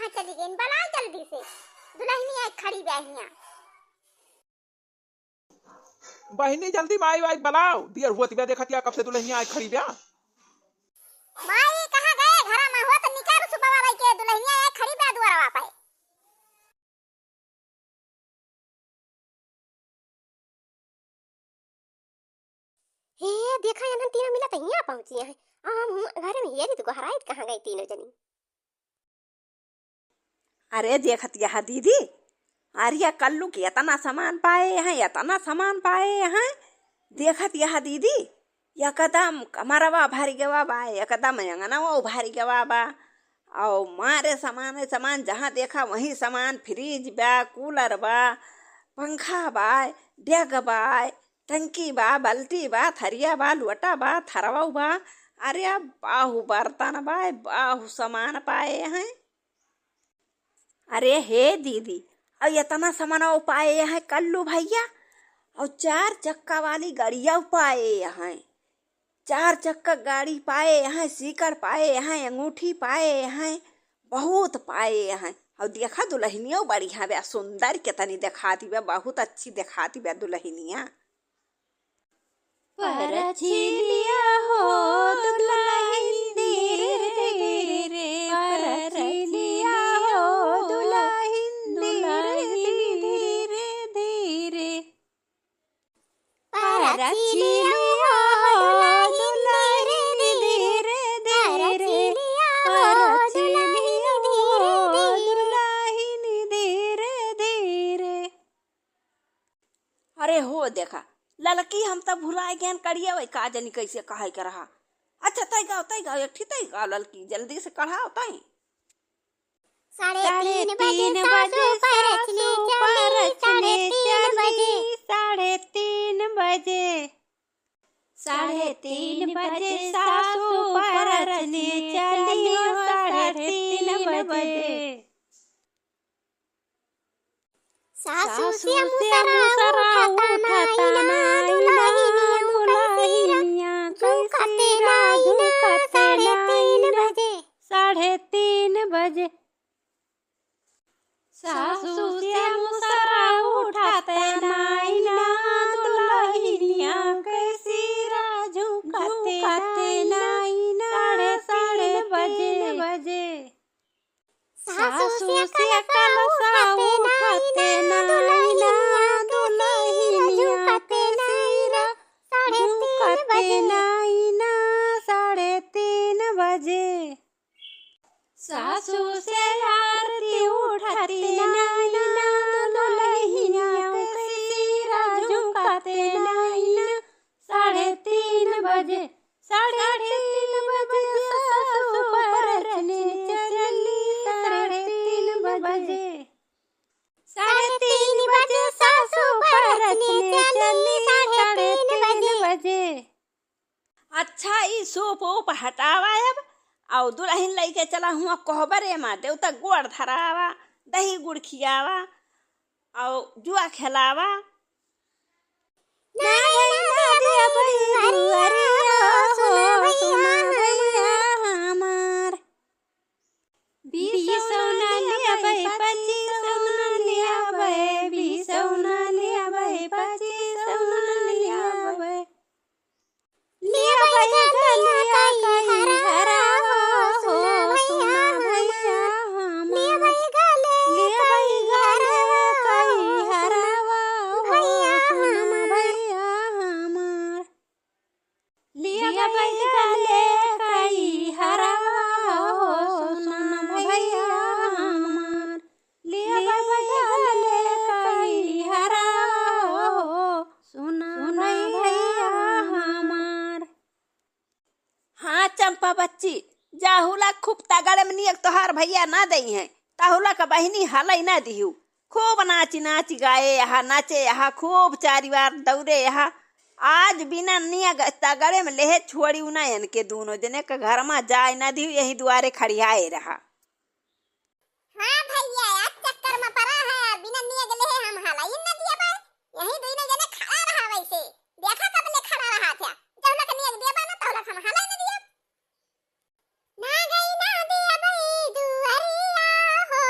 कहाँ चली गई? बुलाओ जल्दी से, दुल्हनिया खड़ी बहनिया। बहनी जल्दी माई वाई बुलाओ, दियर हुआ तिबा देखतिया कब से दुल्हनिया आई खड़ी बया। माई कहाँ गए? घर में हो तो निकाल सुबह वाला के दुल्हनिया आई खड़ी बया दुआरा पे। हे देखा या तीनों मिला तो यहाँ पहुंची है। घर में ये तो हराइत कहाँ गई तीनों जनी? अरे देखत यहाँ दीदी, अरे कल्लू के इतना सामान पाए हैं, इतना सामान पाए हैं। देखत यहाँ दीदी, एकदम कमरवा भारी गवा बा, एकदम अंगनवा भारी गवा बा। और मारे सामान सामान जहाँ देखा वहीं सामान, फ्रिज बा, कूलर बा, पंखा बा, डेग बा, टंकी बा, बल्टी बा, थरिया बा, लोटा बा, थरवा बा। अरे बाहु बर्तन बा, बाहु सामान पाए हैं। अरे हे दीदी, और इतना सामान पाए हैं कल्लू भैया। और 4 चक्का वाली गाड़िया पाए हैं, 4 चक्का गाड़ी पाए हैं, सीकर पाए हैं, अंगूठी पाए हैं, बहुत पाए हैं। और देखा दुल्हनिया बढ़िया बा, सुंदर कितनी दिखाती बा, बहुत अच्छी दिखाती बा दुल्हनिया। परछिलिया हो दुल्हन धीरे रे, परछिलिया हो दुल्हन धीरे धीरे, परछिलिया हो दुल्हन धीरे धीरे, परछिलिया हो दुल्हन धीरे धीरे। अरे हो देखा लड़की, हम तब भुलाए गए करिए वही का जनी कैसे कहा के रहा। अच्छा तय गाओ एक ठीक तय गाओ लड़की, जल्दी से कढ़ाओ तय। 3:30 बजे सासू परछनी चली, 3:30 बजे, 3:30 बजे, 3:30 बजे सासू परछनी चली, 3:30 बजे। सासू से मुसरा उठाता नाइना, दुल्हनिया झुकते नाइना, 3:30 बजे, 3:30 बजे। सासू से मुसरा उठाते नाइना, दुल्हनिया सिरा झुकते नाइना, 3:30 बजे। सासू से कलसा उठाते नाइना, दुल्हनिया सिरा झुकते नाइना, 3:30 बजे। सासू से आरती उठाती नाइना, दुल्हनिया सिरा झुकते नाइना, 3:30 बजे, 3:30 बजे सासू परछनी चली, 3:30 बजे, 3:30 बजे सासू परछनी चली, 3:30 बजे। अच्छा ई सूप ऊप हटावा अब, और दुल्हन लेके चला हुआ कोहबरे माँ देवता गोड़ धरावा, दही गुड़ खियावा और जुआ खिलावा। चंपा बच्ची, जाहुला खूब तगड़े में नियक तोहार भैया ना दई है, ताहुला का बहनी हलई ना दिहू। खूब नाची नाची गाए यहाँ, नाचे यहाँ, खूब 4 बार दौड़े यहाँ। आज बिना नियक तगड़े में लेहे छोड़ी ना इनके दोनों जने का घर में जाए ना दिहू, यही दुआरे खड़ियाए रहा। हाँ भैया आज चक्कर में पड़ा है, बिना नियक लेहे हम हलई ना दिया बा, यही दोनों जने खड़ा रहा। वैसे देखा कब ले खड़ा रहा था, जब लक नियक दिया बा ना तो लक हम हलई ना दिया। ना गई ना दिया भाई दुआरिया हो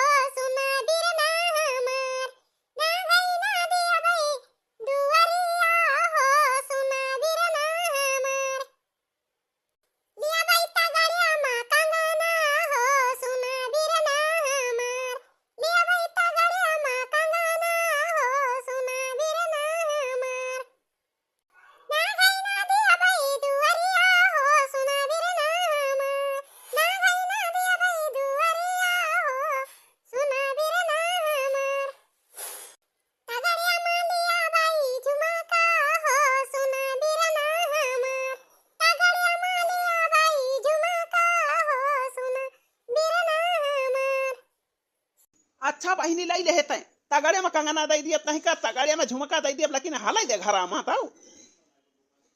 अच्छा बहिनी लाई ले हेते तगड़े में कंगना दे दिए नहीं का तगड़े में झुमका दे दिए लेकिन हलाई दे घर में ताऊ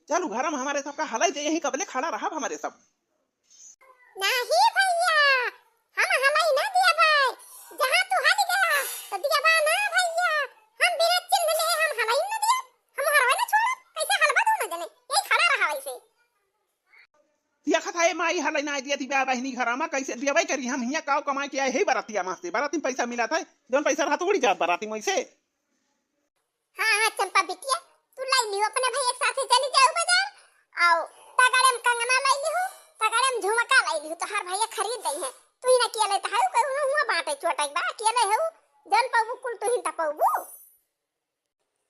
चलो घर में हमारे सबका हलाई दे यही कबले खड़ा रहा हमारे सब नहीं भैया हम हलाई ना दिया भाई जहां तू हाल गया तो दिया बा ना भैया हम बिना चिन्ह ले हम हलाई ना दिया हम हरवा ना छोड़ कैसे हलवा दो ना जने यही खड़ा रहा वैसे दिया खताए माई हलाई ना दिया थी बहिनी घर में कैसे दिया भाई करी हम हिया काव कमाई के आए हे बरातिया मस्ती बराती में पैसा मिला था जोन पैसा रहा तो उड़ी जात बराती में से हां चंपा बिटिया तू लाई लियो अपने भाई एक साथ चली जाओ बाजार आओ तगड़े में कंगना लाई लियो तगड़े में झुमका लाई लियो तो हर भैया खरीद दई है तू ही ना किया लेता है कोई हुआ बाटे छोटा बा किया ले है जन पाबू कुल तू ही ता पाबू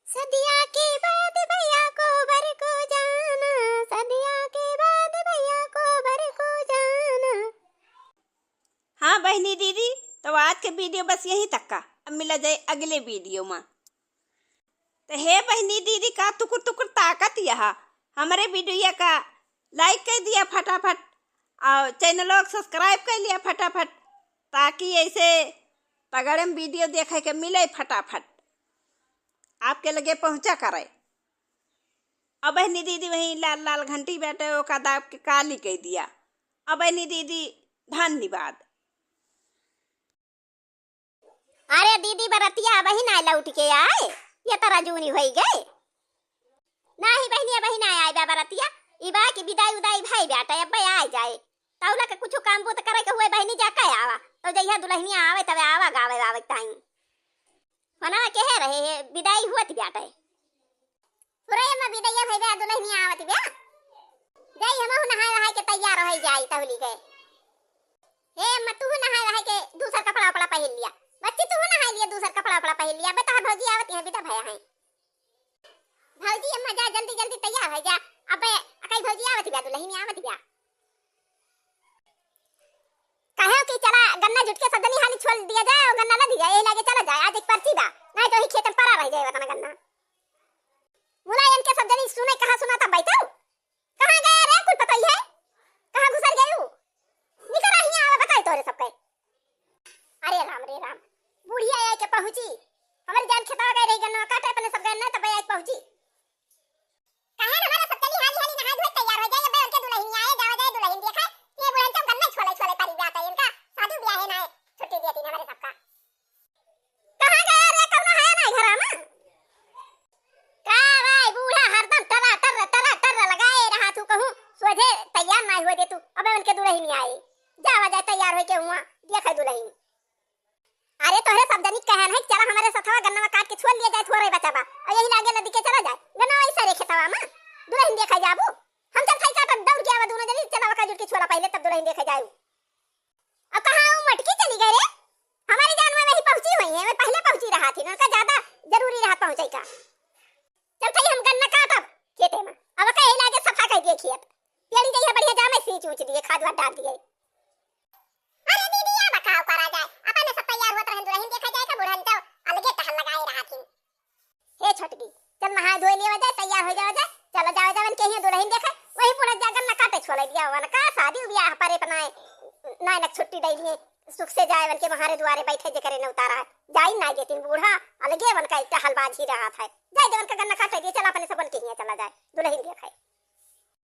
सदिया के बाद भैया को बर को जाना सदिया के बाद भैया को बर को जाना। हाँ बहनी दीदी तो आज के वीडियो बस यहीं तक का अब मिला जाए अगले वीडियो में। तो हे बहनी दीदी का टुकुर टुकुर ताकत यहा हमारे वीडियो का लाइक कर दिया फटाफट और चैनल को सब्सक्राइब कर लिया फटाफट ताकि ऐसे तगड़े में वीडियो देखे के मिले फटाफट आपके लगे पहुंचा करे। अब बहनी दीदी वहीं लाल लाल घंटी बैठे वो का दाब के काली कह दिया। अब बहनी दीदी धन्यवाद। अरे दीदी बरतिया बहिन आए लौट के आए ये तरह जूनी होई गए नहीं बहनिया बहिन आए बा बरतिया इबा की विदाई उदाई भाई बेटा अब आ जाए तौला के कुछ काम बुत करे के हुए बहनी जा के आवा तो जइया दुल्हनिया आवे तबे आवा गावे आवे ताई होना के है रहे विदाई हुआ थी बेटा पूरे में विदाई भाई बा दुल्हनिया आवत बे जाई हम नहाए वहाए के तैयार हो जाई तौली के हे मतू नहाए वहाए के दूसरा कपड़ा उपड़ा पहन लिया बच्ची तू नहाए लिया दूसरा कपड़ा उपड़ा पहन लिया बता भौजी आवत है बेटा भैया है भौजी अम्मा जा जल्दी जल्दी तैयार हो जा अबे अकई भौजी आवत बा दुल्हनी आवत बा कहे कि चला गन्ना जुट के सदनी हाली छोड़ दिया जाए और गन्ना ला दिया ये लागे चला जाए आज एक पर्ची बा नहीं तो ही खेत में पड़ा रह जाए वतना गन्ना मुलायम के सदनी सुने कहां सुना था बैठो कहां गया रे कुछ पता ही है कहां घुसर गए निकल रही आवे बताई तोरे सबके अरे राम बुढ़िया आए के पहुंची हमारी जान खेता गए रही गन्ना काटे अपने सब गन्ना तब आई पहुंची कहे हमारा सब चली हाली हाली नहा धोए तैयार हो जाए बे उनके दुल्हन आए जाओ जाए दुल्हन देखा ये बुढ़न तो गन्ना छोले छोले पारी जाता है इनका शादी ब्याह है ना छुट्टी दी थी हमारे सबका कहां गया रे कौन है ना घर में का भाई बूढ़ा हरदम टर लगाए रहा तू कहूं सोझे तैयार ना हुए दे तू अबे उनके दुल्हन आए जावा जाए तैयार हो के हुआ देखा दुल्हन अरे तोहरे सब जनी कहन है चला हमारे सथवा गन्ना में काट के छोड़ लिया जाए थोड़े बचाबा और यही लागे नदी के चला जाए गन्ना ऐसा रे खेतवा में दुल्हन देखा जाबू हम चल खाई काट दौड़ के आवा दोनों जनी चला वका जुट के छोड़ा पहले तब दुल्हन देखा जाऊ अब कहां वो मटकी चली गई रे हमारी जान में वही पहुंची हुई है मैं पहले पहुंची रहा थी उनका ज्यादा जरूरी रहा पहुंचे का चल खाई हम गन्ना काटब खेते में अब कहीं लागे सफा कर दिए खेत पेड़ी जइया बढ़िया जामे सींच ऊंच दिए खाद वाद डाल दिए अरे दीदी या बकाव करा जाए अपन सब तैयार होत रहन दुल्हन देखा जाए का बुढ़न तो अलगे टहल लगाए रहा थी हे छोटकी चल नहा धोए ले जाए तैयार हो जाओ चलो जाओ जावन के ही दुल्हन देखा वही पूरा जागन न काटे छोड़ दिया वन का शादी ब्याह परे बनाए नायक छुट्टी दे दिए सुख से जाए वन के महारे द्वारे बैठे जे करे न उतारा जाई ना देतिन बूढ़ा अलगे वन का टहलबाजी रहा था जाए जवन का गन्ना काटे दिए चल अपने सबन के ही चला जाए दुल्हन देखाए